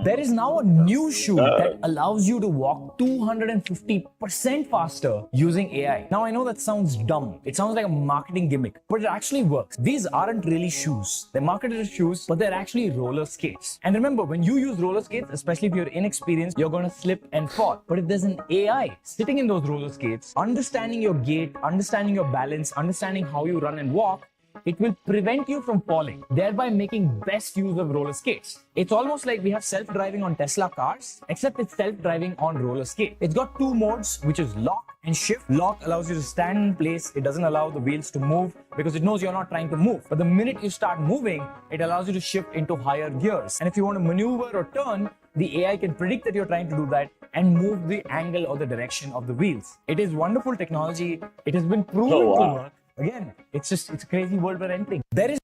There is now a new shoe that allows you to walk 250% faster using AI. Now I know that sounds dumb. It sounds like a marketing gimmick, but it actually works. These aren't really shoes. They're marketed as shoes, but they're actually roller skates. And remember, when you use roller skates, especially if you're inexperienced, you're gonna slip and fall. But if there's an AI sitting in those roller skates, understanding your gait, understanding your balance, understanding how you run and walk, it will prevent you from falling, thereby making best use of roller skates. It's almost like we have self-driving on Tesla cars, except it's self-driving on roller skate. It's got two modes, which is lock and shift. Lock allows you to stand in place. It doesn't allow the wheels to move because it knows you're not trying to move. But the minute you start moving, it allows you to shift into higher gears. And if you want to maneuver or turn, the AI can predict that you're trying to do that and move the angle or the direction of the wheels. It is wonderful technology. It has been proven Oh, wow. to work. Again, it's a crazy world we're entering. There is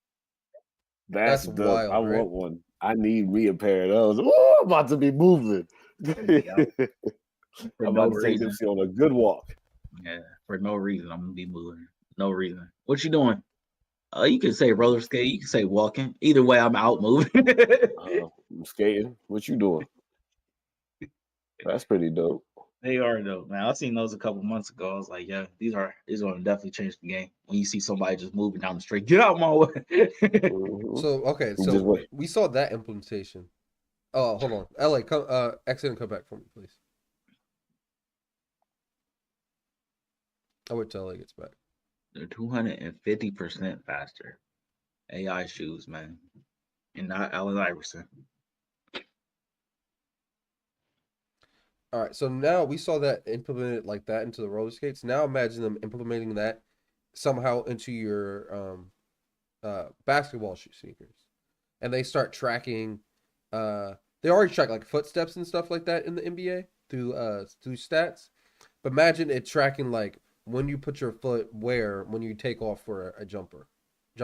That's That's dope. wild, I right? want one. I need me a pair of those. Oh, I'm about to be moving. For I'm no about to take reason. this on a good walk. Yeah, for no reason. I'm gonna be moving. No reason. What you doing? You can say roller skate. You can say walking. Either way, I'm out moving. I'm skating. What you doing? That's pretty dope. They are though, man. I seen those a couple months ago. I was like, yeah, these are gonna definitely change the game. When you see somebody just moving down the street, get out my way. Mhm. So okay, Just so wait. we saw that implementation. Oh, hold on, LA, come, exit and come back for me, please. I'll wait till LA gets back. They're 250% faster. AI shoes, man, and not Allen Iverson. All right, so now we saw that implemented like that into the roller skates. Now imagine them implementing that somehow into your basketball shoe sneakers, and they start tracking. They already track like footsteps and stuff like that in the NBA through stats. But imagine it tracking like when you put your foot where when you take off for a jump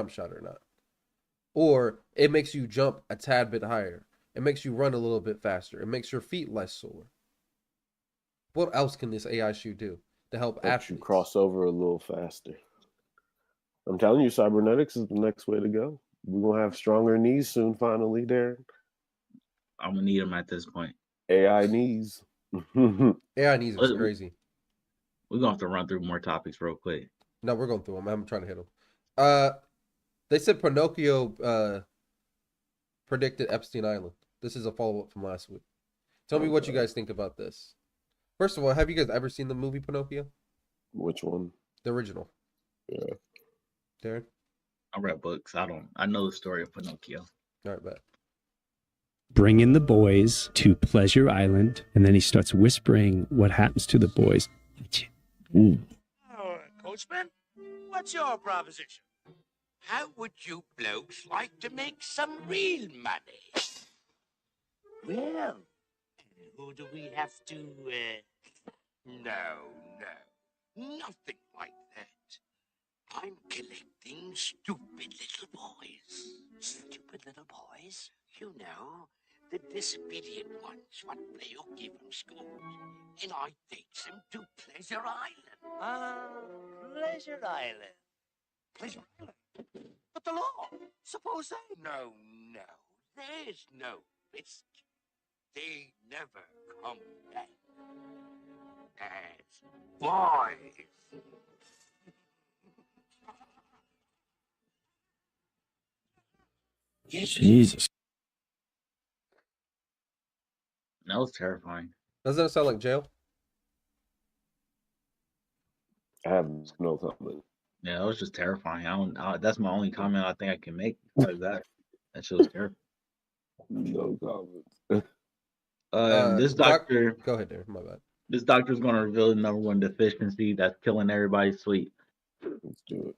shot or not, or it makes you jump a tad bit higher. It makes you run a little bit faster. It makes your feet less sore. What else can this AI shoe do to help Helps you athletes? cross over a little faster. I'm telling you, cybernetics is the next way to go. We're gonna have stronger knees soon, finally, Darren. I'm gonna need them at this point. AI knees. AI needs is Let- crazy. We're gonna have to run through more topics real quick. No, we're going through them. I'm trying to hit them. They said Pinocchio predicted Epstein Island. This is a follow-up from last week. Tell me what you guys think about this. First of all, have you guys ever seen the movie Pinocchio? Which one? The original. Yeah. Darren? I read books. I know the story of Pinocchio. All right, bet. Bring in the boys to Pleasure Island, and then he starts whispering what happens to the boys. Ooh. Coachman, what's your proposition? How would you blokes like to make some real money? Well, who do we have to, No, nothing like that. I'm collecting stupid little boys. Stupid little boys? You know, the disobedient ones what play hooky from school. And I takes them to Pleasure Island. Ah, Pleasure Island. Pleasure Island? But the law, suppose they... No, there's no risk. They never come back as boys. Yes, Jesus. That was terrifying. Doesn't that sound like jail? I have no comment. Yeah, that was just terrifying. That's my only comment I think I can make. Like that shit was terrifying. No comments. This doctor, Go ahead, Darren. My bad. this doctor's gonna reveal the number one deficiency that's killing everybody's sleep. Let's do it.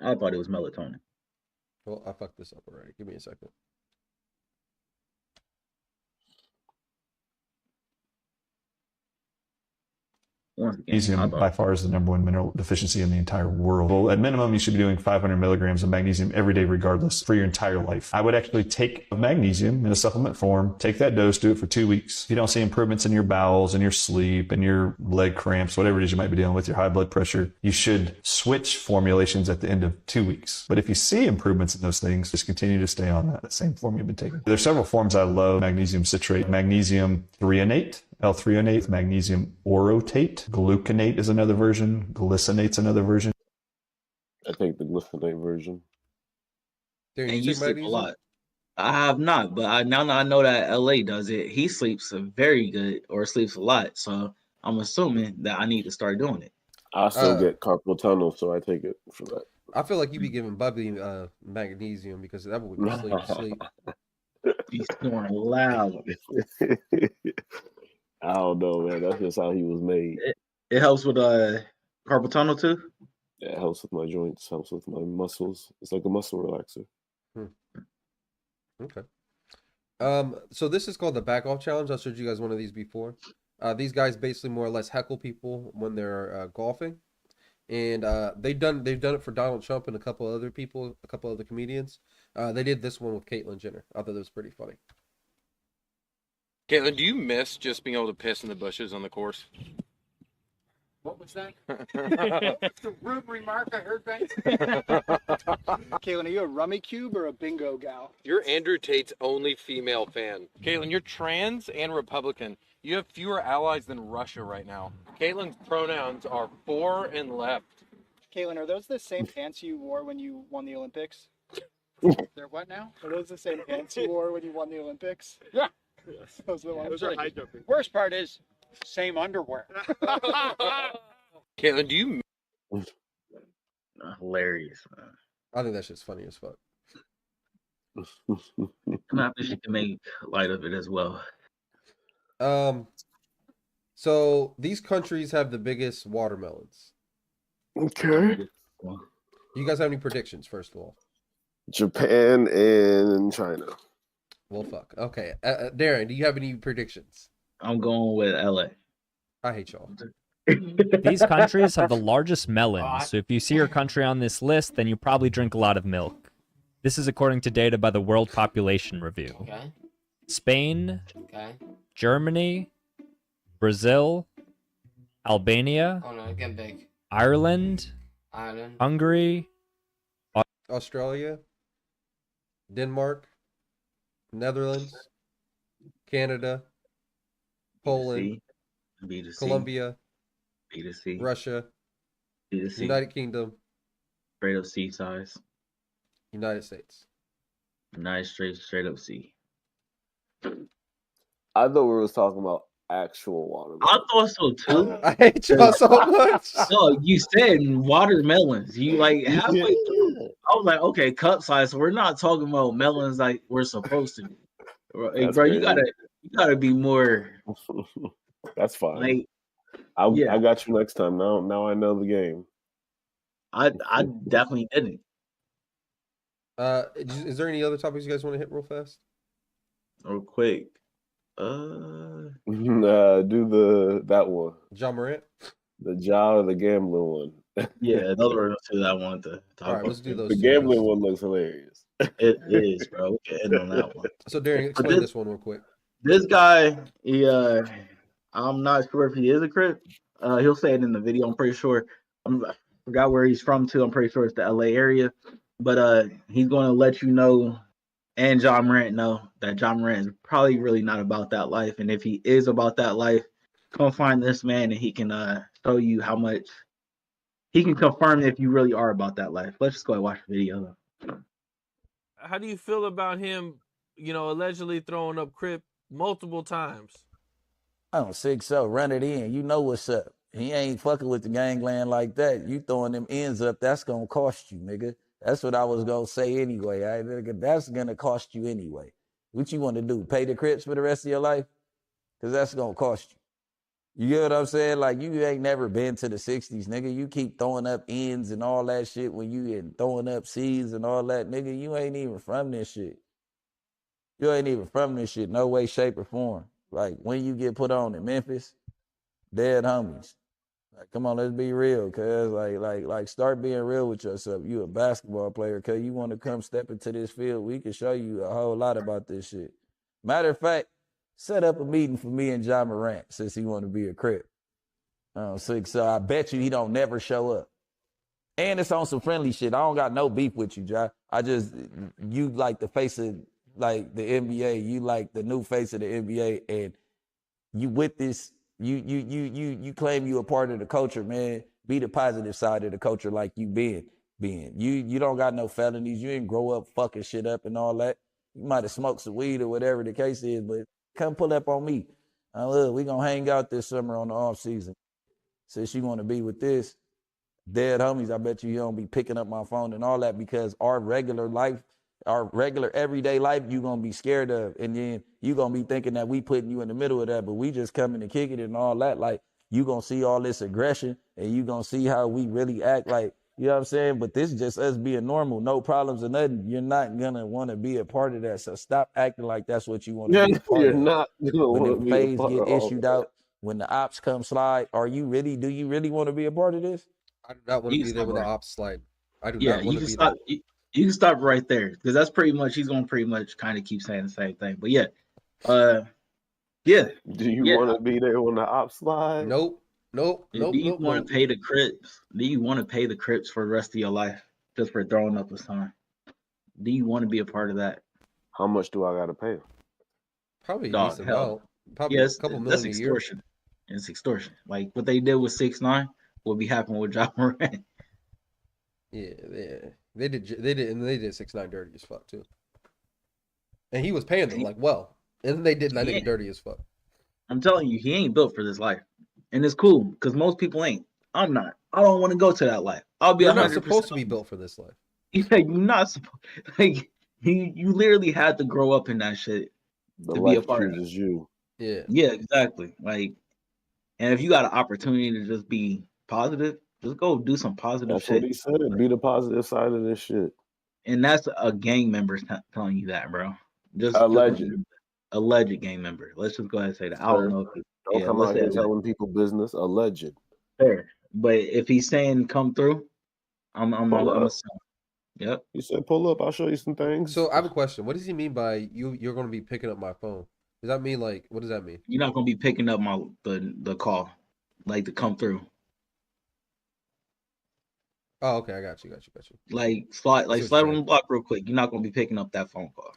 I thought it was melatonin. Well, I fucked this up already. Give me a second. Once again, I Magnesium thought- by far is the number one mineral deficiency in the entire world. Well, at minimum, you should be doing 500 milligrams of magnesium every day, regardless, for your entire life. I would actually take magnesium in a supplement form, take that dose, do it for 2 weeks. If you don't see improvements in your bowels and your sleep and your leg cramps, whatever it is you might be dealing with, your high blood pressure, you should switch formulations at the end of 2 weeks. But if you see improvements in those things, just continue to stay on that same form you've been taking. There's several forms I love: magnesium citrate, magnesium threonate, L-threonate, magnesium orotate, gluconate is another version, glycinate's another version. I take the glycinate version. Darren, And you you take sleep a magnesium? lot. I have not, but now that I know that LA does it, he sleeps very good or sleeps a lot. So I'm assuming that I need to start doing it. I still get carpal tunnel, so I take it for that. I feel like you be giving Bubby magnesium because that would be sleep. He's snoring loud. I don't know, man. That's just how he was made. It helps with carpal tunnel too. Yeah, it helps with my joints, helps with my muscles. It's like a muscle relaxer. Okay. So this is called the back off challenge. I showed you guys one of these before. These guys basically more or less heckle people when they're golfing, and they've done it for Donald Trump and a couple other people, a couple other comedians. They did this one with Caitlyn Jenner. I thought that was pretty funny. Caitlin, do you miss just being able to piss in the bushes on the course? What was that? It's a rude remark I heard back. Caitlin, are you a rummy cube or a bingo gal? You're Andrew Tate's only female fan. Caitlin, you're trans and Republican. You have fewer allies than Russia right now. Caitlin's pronouns are for and left. Caitlin, are those the same pants you wore when you won the Olympics? They're what now? Are those the same pants you wore when you won the Olympics? Yeah. Those are the ones. Those are high jumping. Worst part is, same underwear. Caitlin, do you... Hilarious, man. I think that shit's funny as fuck. I'm happy she can make light of it as well. So these countries have the biggest watermelons. Okay. You guys have any predictions, first of all? Japan and China. Well, fuck. Okay. Darren, do you have any predictions? I'm going with LA. I hate y'all. These countries have the largest melons, so if you see your country on this list, then you probably drink a lot of milk. This is according to data by the World Population Review. Okay. Spain, Okay. Germany, Brazil, Albania, Oh no, get big. Ireland, Ireland. Hungary, Australia, Denmark, Netherlands, Canada, Poland, B2C, Colombia, B2C, Russia, B2C, United Kingdom, straight up C size, United States. United States, straight up C. I thought we was talking about actual watermelon. I thought so too. I hate y'all so much. No, you said watermelons. You like halfway through. I was like, okay, cup size. So we're not talking about melons like we're supposed to. Hey, bro, you gotta be more. That's fine. Like, I got you next time. Now I know the game. I definitely didn't. Is there any other topics you guys want to hit real fast? Real quick. Do that one. Ja Morant? The Ja or the gambling one. Yeah, those were the two that I wanted to talk All right, about. let's do those. The two gambling guys. one looks hilarious. It is, bro. We can end on that one. So Darren, explain this one real quick. This guy, I'm not sure if he is a Crip. He'll say it in the video. I'm pretty sure. I forgot where he's from too. I'm pretty sure it's the LA area. But he's going to let you know, and Ja Morant know, that Ja Morant is probably really not about that life. And if he is about that life, come find this man and he can show you how much he can confirm if you really are about that life. Let's just go and watch the video. How do you feel about him, allegedly throwing up Crip multiple times? I don't think so. Run it in. You know what's up. He ain't fucking with the gangland like that. You throwing them ends up, that's going to cost you, nigga. That's what I was going to say anyway. That's going to cost you anyway. What you want to do? Pay the Crips for the rest of your life? Because that's going to cost you. You get what I'm saying? Like, you ain't never been to the 60s, nigga. You keep throwing up ends and all that shit when you and throwing up C's and all that, nigga. You ain't even from this shit. You ain't even from this shit. No way, shape, or form. Like, when you get put on in Memphis, dead homies. Like, come on, let's be real, cuz. Like, start being real with yourself. You a basketball player, cuz. You want to come step into this field, we can show you a whole lot about this shit. Matter of fact, set up a meeting for me and Ja Morant since he want to be a Crip. So I bet you he don't never show up. And it's on some friendly shit. I don't got no beef with you, Ja. You like the face of like the NBA. You like the new face of the NBA, and you with this. You claim you a part of the culture, man. Be the positive side of the culture like you been. You don't got no felonies. You didn't grow up fucking shit up and all that. You might have smoked some weed or whatever the case is, but come pull up on me. Look, we gonna hang out this summer on the off season. Since you want to be with this dead homies, I bet you don't be picking up my phone and all that, because our regular life, our regular everyday life, you gonna be scared of, and then you gonna be thinking that we putting you in the middle of that, but we just coming to kick it and all that. Like, you gonna see all this aggression, and you gonna see how we really act. Like, You know what I'm saying? But this is just us being normal, no problems or nothing. You're not gonna want to be a part of that. So stop acting like that's what you want to be a part You're of. not gonna When want the to be a plays part get of all issued that. out, when the ops come slide, do you really want to be a part of this? I do not want You to can be there stop when the right. ops slide. I do Yeah, not you want to can be stop. there. You can stop right there because that's pretty much he's gonna pretty much kind of keep saying the same thing. But yeah, yeah. Do you want to be there when the ops slide? Nope. Do you want to pay the Crips? Do you want to pay the Crips for the rest of your life just for throwing up a sign? Do you want to be a part of that? How much do I gotta pay? Probably a Dog, decent hell. amount. Probably Yes, a couple that's million a year. extortion. It's extortion. Like what they did with 6ix9ine will be happening with Ja Morant. Yeah. They did 6ix9ine dirty as fuck too. And he was paying them like well. And then they did that nigga dirty as fuck. I'm telling you, he ain't built for this life. And it's cool because most people ain't. I'm not. I don't want to go to that life. I'll be You're not 100%. supposed to be built for this life. Yeah, you're not supposed. Like you literally had to grow up in that shit The to be a life part of it. chooses you. Yeah. Yeah, exactly. Like, and if you got an opportunity to just be positive, just go do some positive That's shit. what he said. Be the positive side of this shit. And that's a gang member telling you that, bro. Just Alleged. alleged gang member. Let's just go ahead and say that. I Sir, don't know if don't come let's out say here alleged. telling people business. Alleged. Fair. But if he's saying come through, I'm Pull up. assuming. Yep. He said, "Pull up. I'll show you some things." So I have a question. What does he mean by you're gonna be picking up my phone? Does that mean like what does that mean? You're not gonna be picking up the call, like to come through. Oh, okay, I got you. Like slide what on you're the block real quick. You're not gonna be picking up that phone call.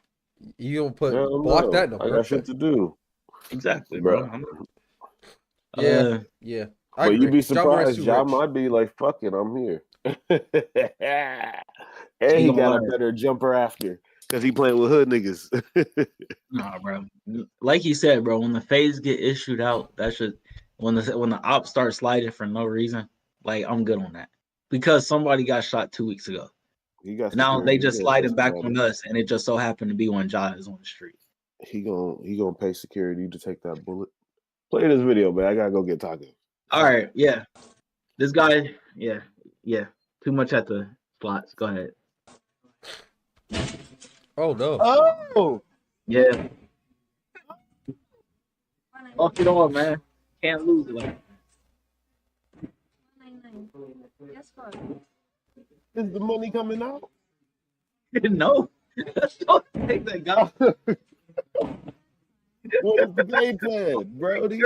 You don't put Hell block no. that number. I got shit to do. Exactly, Bro. bro. Yeah. I But agree. you'd be Ja Morant's surprised. too Ja rich. might be like, "Fuck it, I'm here." And He he gonna got a learn. better jumper after because he playing with hood niggas. Nah, bro. Like you said, bro. When the fades get issued out, that should when the ops start sliding for no reason. Like I'm good on that because somebody got shot 2 weeks ago. He got Now they security. just He gonna pay sliding back somebody. on us, and it just so happened to be when Ja is on the street. He gonna pay security to take that bullet. Play this video, man. I gotta go get tacos. All right, yeah. This guy, yeah. Too much at the slots. Go ahead. Oh no. Oh yeah. Fuck it on, man. Can't lose it like. Is the money coming out? No. Don't take that guy. What is the game plan, Brody?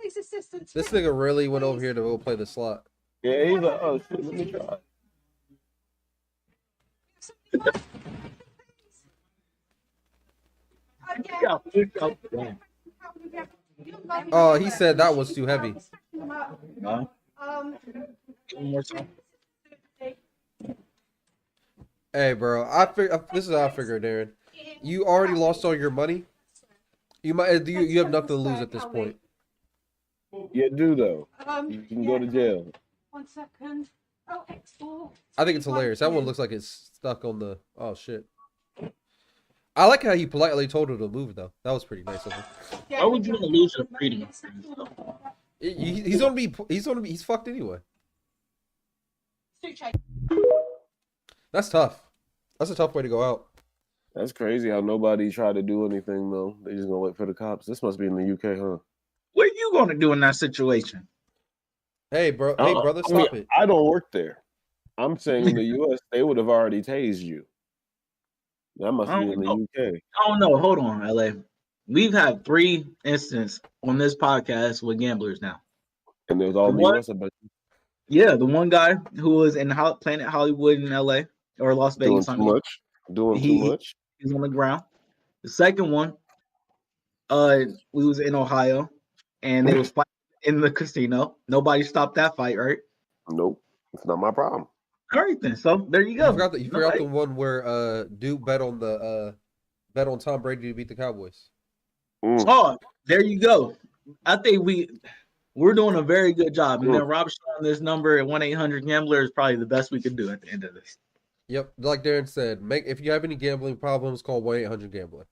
This nigga really went over here to go play the slot. Yeah, he's like, "Oh shit, let me try." Oh, he said that was too heavy. One more time. Hey, bro, this is how I figure, Darren. You already lost all your money. You have nothing to lose at this point. You do though. You can go to jail. 1 second. Oh, export. I think it's hilarious. That one looks like it's stuck on the. Oh shit. I like how he politely told her to move though. That was pretty nice of him. Why would you want to lose your freedom? He's fucked anyway. That's tough. That's a tough way to go out. That's crazy how nobody tried to do anything though. They just gonna wait for the cops. This must be in the UK, huh? What are you gonna do in that situation? Hey, bro. Hey, brother, I mean, stop it. I don't work there. I'm saying in the US, they would have already tased you. That must be in the UK. I don't know. Hold on, LA. We've had 3 instances on this podcast with gamblers now. And there's all The the one- US about you Yeah, the one guy who was in Planet Hollywood in LA or Las doing Vegas. too much. Doing too much. He's on the ground. The second one, we was in Ohio, and they was fighting in the casino. Nobody stopped that fight, right? Nope, it's not my problem. All right then. So there you go. You forgot the one where Duke bet on Tom Brady to beat the Cowboys. Oh, there you go. I think we're doing a very good job. And then Rob showing this number at 1-800-GAMBLER is probably the best we could do at the end of this. Yep, like Darren said, if you have any gambling problems, call 1-800-GAMBLER.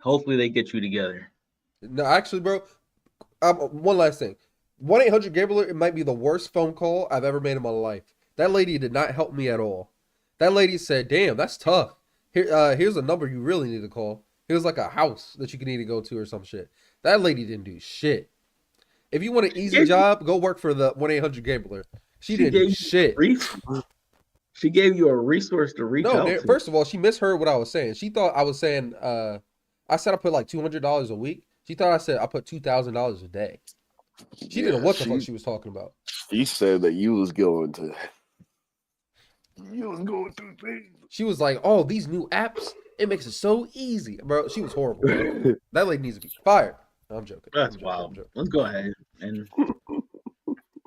Hopefully they get you together. No, actually, bro. One last thing. 1-800-GAMBLER, it might be the worst phone call I've ever made in my life. That lady did not help me at all. That lady said, damn, that's tough. Here's a number you really need to call. Here's like a house that you need to go to or some shit. That lady didn't do shit. If you want an easy job, go work for the 1-800-GAMBLER. She didn't do shit. She gave you a resource to reach out to. First of all, she misheard what I was saying. She thought I was saying, I said I put like $200 a week. She thought I said I put $2,000 a day. She didn't know what the fuck she was talking about. She said that you was going to. You was going through things. She was like, "Oh, these new apps, it makes it so easy, bro." She was horrible. Bro. That lady needs to be fired. No, I'm joking. That's wild. Let's go ahead and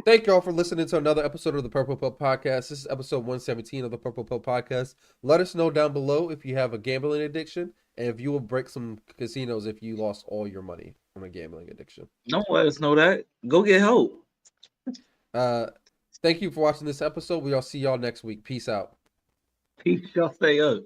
thank y'all for listening to another episode of the Purple Pill Podcast. This is episode 117 of the Purple Pill Podcast. Let us know down below if you have a gambling addiction and if you will break some casinos if you lost all your money from a gambling addiction. Don't let us know that. Go get help. Thank you for watching this episode. We'll see y'all next week. Peace out. Peace. Y'all stay up.